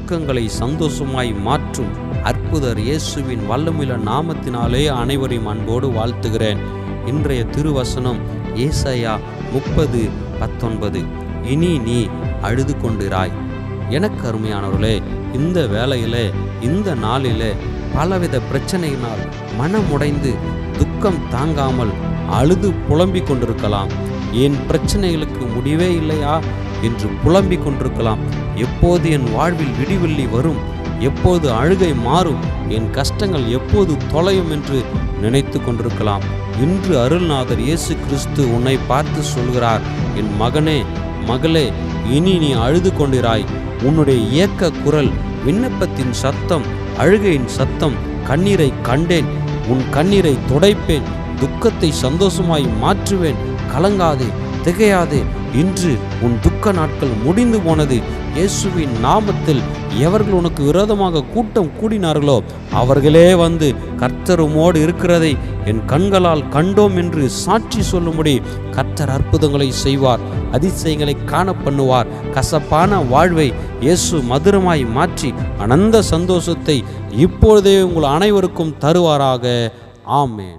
துக்கங்களை சந்தோஷமாய் மாற்றும் அற்புதர் இயேசுவின் வல்லமையுள்ள நாமத்தினாலே அனைவரையும் அன்போடு வாழ்த்துகிறேன். இன்றைய திருவசனம் ஏசாயா 30:19. இனி நீ அழுது கொண்டிராய். எனக்கு அருமையானவர்களே, இந்த வேளையிலே இந்த நாளிலே பலவித பிரச்சனையினால் மனமுடைந்து துக்கம் தாங்காமல் அழுது புலம்பிக் கொண்டிருக்கலாம். என் பிரச்சனைகளுக்கு முடிவே இல்லையா என்று புலம்பிக் கொண்டிருக்கலாம். எப்போது என் வாழ்வில் விடிவெள்ளி வரும், எப்போது அழுகை மாறும், என் கஷ்டங்கள் எப்போது தொலையும் என்று நினைத்து கொண்டிருக்கலாம். இன்று அருள்நாதர் இயேசு கிறிஸ்து உன்னை பார்த்து சொல்கிறார், என் மகனே மகளே, இனி நீ அழுது கொண்டிராய். உன்னுடைய ஏக்க குரல், விண்ணப்பத்தின் சத்தம், அழுகையின் சத்தம், கண்ணீரை கண்டேன், உன் கண்ணீரை துடைப்பேன், துக்கத்தை சந்தோஷமாய் மாற்றுவேன். கலங்காதே, திகையாதே, இன்று உன் துக்க நாட்கள் முடிந்து போனது. இயேசுவின் நாமத்தில் எவர்கள் உனக்கு விரோதமாக கூட்டம் கூடினார்களோ அவர்களே வந்து கர்த்தர் உம்மோடு இருக்கிறதை என் கண்களால் கண்டோம் என்று சாட்சி சொல்லும்படி கர்த்தர் அற்புதங்களை செய்வார், அதிசயங்களை காண பண்ணுவார். கசப்பான வாழ்வை இயேசு மதுரமாய் மாற்றி அனந்த சந்தோஷத்தை இப்பொழுதே உங்கள் அனைவருக்கும் தருவாராக. ஆமென்.